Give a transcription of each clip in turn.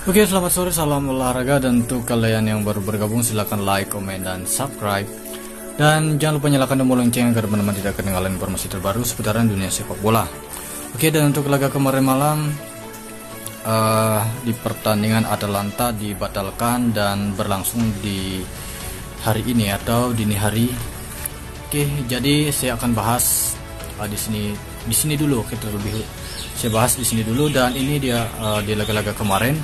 Oke, selamat sore, salam olahraga, dan untuk kalian yang baru bergabung silahkan like, komen, dan subscribe. Dan jangan lupa nyalakan tombol lonceng agar teman-teman tidak ketinggalan informasi terbaru seputaran dunia sepak bola. Oke, dan untuk laga kemarin malam di pertandingan Atalanta dibatalkan dan berlangsung di hari ini atau dini hari. Oke, jadi saya akan bahas di sini dulu. Oke, saya bahas di sini dulu, dan ini dia di laga-laga kemarin.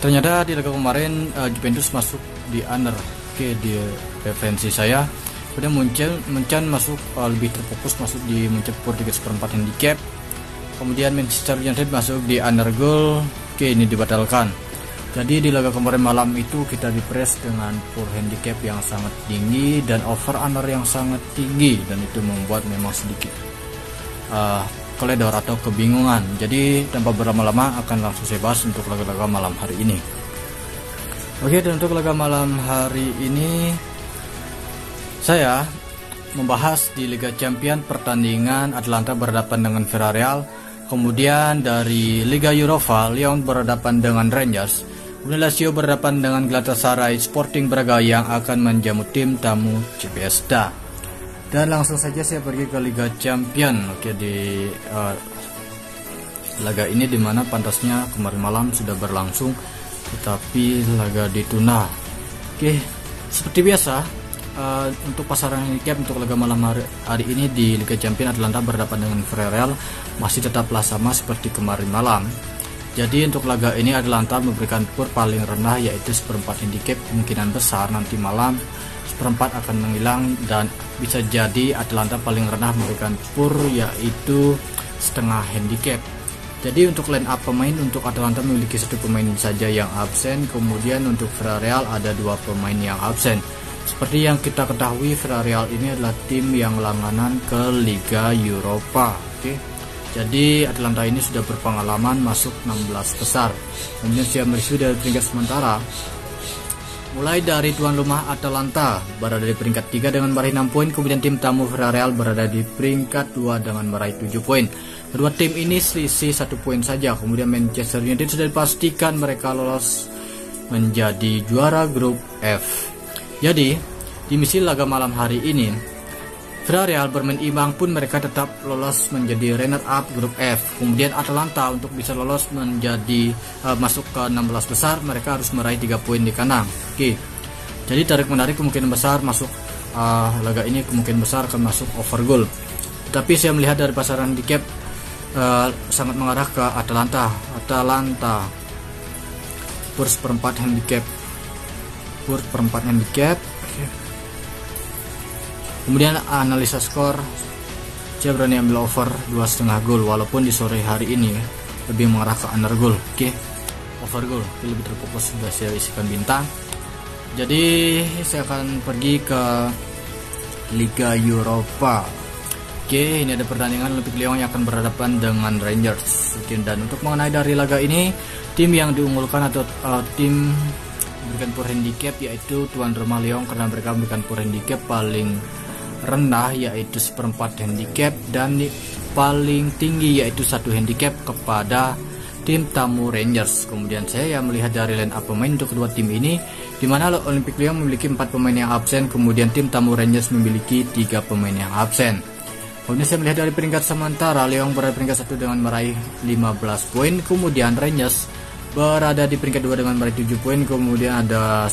Ternyata di laga kemarin Juventus masuk di under. Oke, di referensi saya kemudian Munchen masuk lebih terfokus masuk di mencetak 3/4 handicap. Kemudian Manchester United masuk di under goal. Oke, ini dibatalkan. Jadi di laga kemarin malam itu kita dipres dengan poor handicap yang sangat tinggi dan over under yang sangat tinggi, dan itu membuat memang sedikit koledor atau kebingungan. Jadi tanpa berlama-lama akan langsung saya bahas untuk laga-laga malam hari ini. Oke, dan untuk laga malam hari ini saya membahas di Liga Champions pertandingan Atalanta berhadapan dengan Villarreal. Kemudian dari Liga Europa, Lyon berhadapan dengan Rangers. Kemudian Lazio berhadapan dengan Galatasaray Sporting Braga yang akan menjamu tim tamu CSKA. Dan langsung saja saya pergi ke Liga Champion. Oke, di laga ini dimana pantasnya kemarin malam sudah berlangsung, tetapi laga ditunda. Oke, seperti biasa untuk pasaran handicap untuk laga malam hari ini di Liga Champion Atalanta berhadapan dengan Villarreal masih tetaplah sama seperti kemarin malam. Jadi untuk laga ini Atalanta memberikan pur paling rendah yaitu 1/4 handicap. Kemungkinan besar nanti malam 1/4 akan menghilang, dan bisa jadi Atalanta paling rendah memberikan pur yaitu setengah handicap. Jadi untuk line up pemain, untuk Atalanta memiliki 1 pemain saja yang absen, kemudian untuk Villarreal ada 2 pemain yang absen. Seperti yang kita ketahui, Villarreal ini adalah tim yang langganan ke Liga Europa. Oke, jadi Atalanta ini sudah berpengalaman masuk 16 besar. Kemudian siap mereview dari peringkat sementara. Mulai dari tuan rumah Atalanta berada di peringkat 3 dengan meraih 6 poin, kemudian tim tamu Villarreal berada di peringkat 2 dengan meraih 7 poin. Kedua tim ini selisih 1 poin saja. Kemudian Manchester United sudah dipastikan mereka lolos menjadi juara grup F. Jadi di misi laga malam hari ini Villarreal bermain imbang pun mereka tetap lolos menjadi runner up grup F. Kemudian Atalanta untuk bisa lolos menjadi masuk ke 16 besar, mereka harus meraih 3 poin di kandang. Oke, jadi tarik menarik kemungkinan besar masuk laga ini, kemungkinan besar akan masuk over goal. Tapi saya melihat dari pasaran handicap sangat mengarah ke Atalanta pur 1/4 handicap. Kemudian analisa skor, saya berani ambil over 2,5 gol, walaupun di sore hari ini lebih mengarah ke under goal. Oke, over goal lebih terfokus, sudah saya isikan bintang. Jadi saya akan pergi ke Liga Europa. Oke, ini ada pertandingan Olympique Lyon yang akan berhadapan dengan Rangers. Oke, dan untuk mengenai dari laga ini, tim yang diunggulkan atau tim memberikan pur handicap yaitu tuan rumah Lyon, karena mereka memberikan pur handicap paling rendah yaitu 1/4 handicap, dan paling tinggi yaitu 1 handicap kepada tim tamu Rangers. Kemudian saya melihat dari line up pemain untuk kedua tim ini, di mana Olympique Lyon memiliki 4 pemain yang absen, kemudian tim tamu Rangers memiliki 3 pemain yang absen. Kemudian saya melihat dari peringkat sementara, Lyon berada di peringkat 1 dengan meraih 15 poin, kemudian Rangers berada di peringkat 2 dengan meraih 7 poin, kemudian ada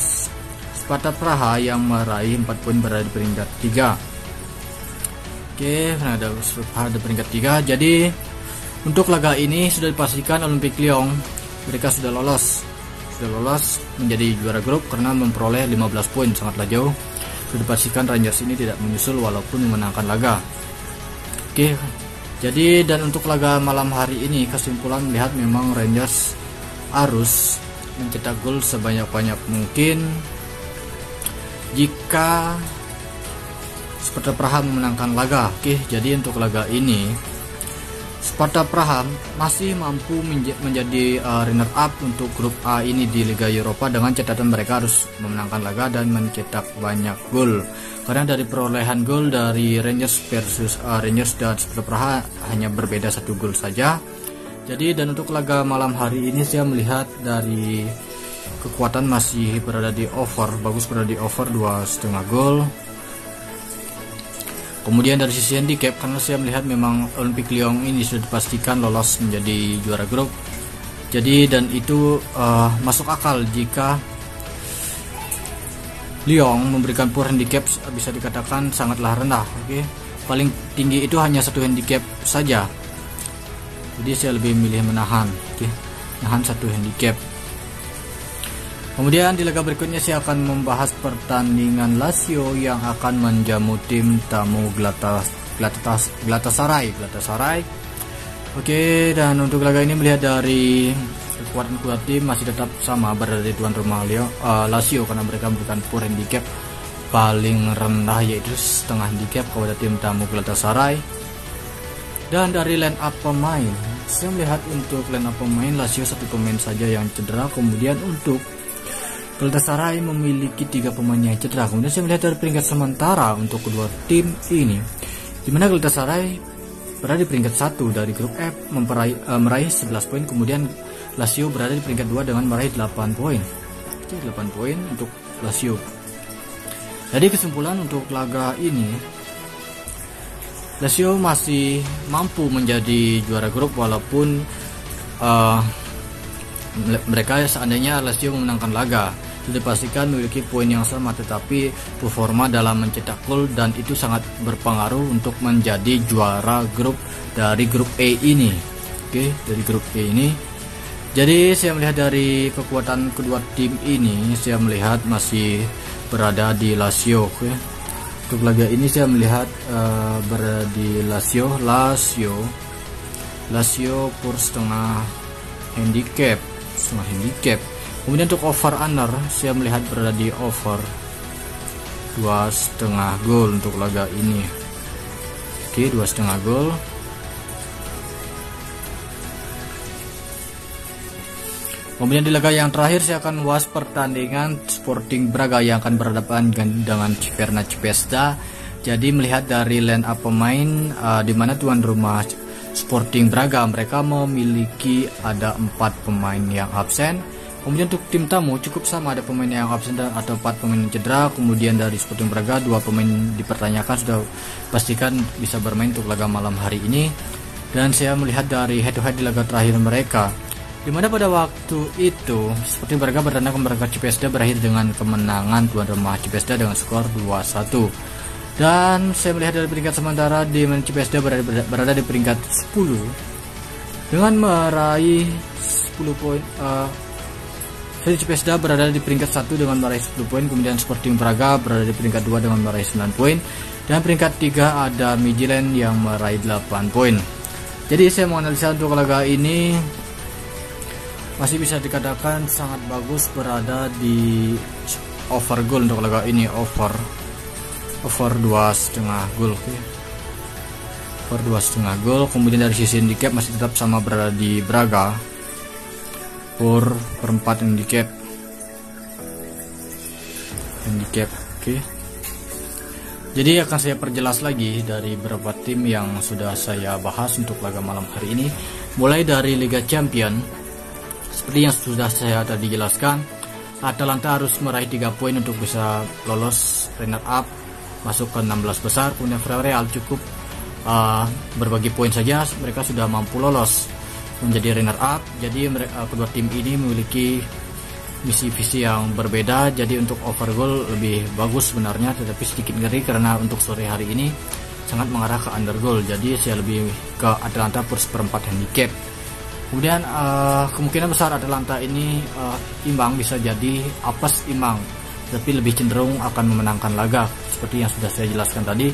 Sparta Praha yang meraih 4 poin berada di peringkat 3. Oke, ada peringkat 3. Jadi untuk laga ini sudah dipastikan Olympique Lyon mereka sudah lolos menjadi juara grup karena memperoleh 15 poin, sangatlah jauh. Sudah dipastikan Rangers ini tidak menyusul walaupun memenangkan laga. Oke, jadi dan untuk laga malam hari ini kesimpulan melihat memang Rangers harus mencetak gol sebanyak-banyak mungkin jika Sparta Praha memenangkan laga. Oke, jadi untuk laga ini Sparta Praha masih mampu menjadi runner up untuk grup A ini di Liga Europa dengan catatan mereka harus memenangkan laga dan mencetak banyak gol. Karena dari perolehan gol dari Rangers versus Rangers dan Sparta Praha hanya berbeda 1 gol saja. Jadi dan untuk laga malam hari ini saya melihat dari kekuatan masih berada di over, bagus berada di over 2,5 gol. Kemudian dari sisi handicap, karena saya melihat memang Olympique Lyon ini sudah dipastikan lolos menjadi juara grup. Jadi dan itu masuk akal jika Lyon memberikan poor handicap, bisa dikatakan sangatlah rendah. Oke, paling tinggi itu hanya 1 handicap saja. Jadi saya lebih milih menahan, menahan 1 handicap. Kemudian di laga berikutnya saya akan membahas pertandingan Lazio yang akan menjamu tim tamu Galatasaray. Oke, dan untuk laga ini melihat dari kekuatan kedua tim masih tetap sama, berada di tuan rumah Lazio, karena mereka memberikan poor handicap paling rendah yaitu setengah handicap kepada tim tamu Galatasaray. Dan dari line up pemain, saya melihat untuk line up pemain Lazio 1 pemain saja yang cedera. Kemudian untuk Galatasaray memiliki 3 pemain yang cedera. Kemudian saya melihat dari peringkat sementara untuk kedua tim ini, di mana Galatasaray berada di peringkat 1 dari grup F meraih 11 poin. Kemudian Lazio berada di peringkat 2 dengan meraih 8 poin. Oke, 8 poin untuk Lazio. Jadi kesimpulan untuk laga ini, Lazio masih mampu menjadi juara grup walaupun mereka seandainya Lazio memenangkan laga, sudah dipastikan memiliki poin yang sama, tetapi performa dalam mencetak gol dan itu sangat berpengaruh untuk menjadi juara grup dari grup E ini. Oke, dari grup E ini. Jadi saya melihat dari kekuatan kedua tim ini, saya melihat masih berada di Lazio. Oke. Untuk laga ini saya melihat berada di Lazio per setengah handicap. Kemudian untuk over under saya melihat berada di over 2,5 gol untuk laga ini. Oke, 2,5 gol. Kemudian di laga yang terakhir saya akan membahas pertandingan Sporting Braga yang akan berhadapan dengan Ciperna Cipesta. Jadi melihat dari line up pemain, di mana tuan rumah Sporting Braga mereka memiliki ada 4 pemain yang absen. Kemudian untuk tim tamu cukup sama, ada pemain yang absen atau 4 pemain yang cedera. Kemudian dari Sporting Braga 2 pemain dipertanyakan sudah pastikan bisa bermain untuk laga malam hari ini. Dan saya melihat dari head to head di laga terakhir mereka, dimana pada waktu itu Sporting Braga bertandang ke Braga Cipesta berakhir dengan kemenangan tuan rumah Cipesta dengan skor 2-1. Dan saya melihat dari peringkat sementara di mana Cipesta berada di peringkat 10 dengan meraih 10 poin. Cipesta berada di peringkat 1 dengan meraih 10 poin. Kemudian Sporting Braga berada di peringkat 2 dengan meraih 9 poin. Dan peringkat 3 ada Midtjylland yang meraih 8 poin. Jadi saya menganalisa untuk laga ini masih bisa dikatakan sangat bagus berada di over goal untuk laga ini, over 2,5 gol. Over 2,5 gol. Kemudian dari sisi handicap masih tetap sama berada di Braga per 4 handicap. Oke. Jadi akan saya perjelas lagi dari beberapa tim yang sudah saya bahas untuk laga malam hari ini, mulai dari Liga Champion. Seperti yang sudah saya tadi jelaskan, Atalanta harus meraih 3 poin untuk bisa lolos runner up masuk ke 16 besar. Kemudian Villarreal cukup berbagi poin saja mereka sudah mampu lolos menjadi runner up. Jadi kedua tim ini memiliki misi-visi yang berbeda. Jadi untuk over goal lebih bagus sebenarnya, tetapi sedikit ngeri karena untuk sore hari ini sangat mengarah ke under goal. Jadi saya lebih ke Atalanta per 4 handicap. Kemudian kemungkinan besar Atalanta ini imbang, bisa jadi apes imbang, tapi lebih cenderung akan memenangkan laga seperti yang sudah saya jelaskan tadi.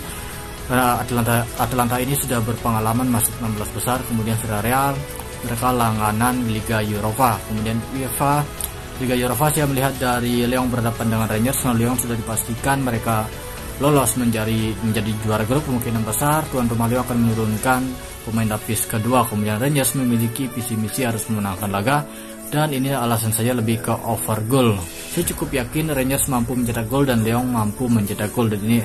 Atalanta ini sudah berpengalaman masuk 16 besar. Kemudian Villarreal mereka langganan Liga Europa. Kemudian UEFA Liga Europa saya melihat dari Lyon berhadapan dengan Rangers. Lyon sudah dipastikan mereka lolos menjadi juara grup. Kemungkinan besar tuan rumah Lyon akan menurunkan pemain lapis kedua. Kemudian Rangers memiliki visi misi harus memenangkan laga, dan ini alasan saya lebih ke over goal. Saya cukup yakin Rangers mampu mencetak gol dan Lyon mampu mencetak gol, dan ini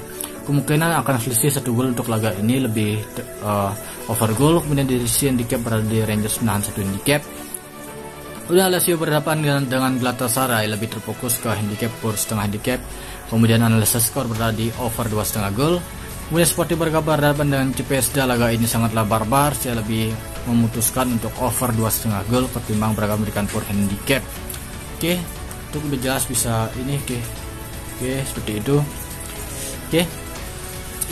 kemungkinan akan selisih 1 gol untuk laga ini, lebih over goal. Kemudian dari sisi handicap berada di Rangers menahan 1 handicap. Udah Lazio berhadapan dengan Galatasaray, lebih terfokus ke handicap setengah handicap. Kemudian analisis skor berada di over 2,5 gol. Kemudian Sportif berkabar berhadapan dengan CPSD, laga ini sangatlah barbar. Saya lebih memutuskan untuk over 2,5 gol ketimbang memberikan for handicap. Oke, untuk lebih jelas bisa ini. Oke, seperti itu. Oke,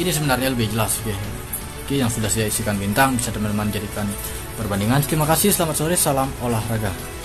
ini sebenarnya lebih jelas. Oke, yang sudah saya isikan bintang bisa teman-teman jadikan perbandingan. Terima kasih, selamat sore, salam olahraga.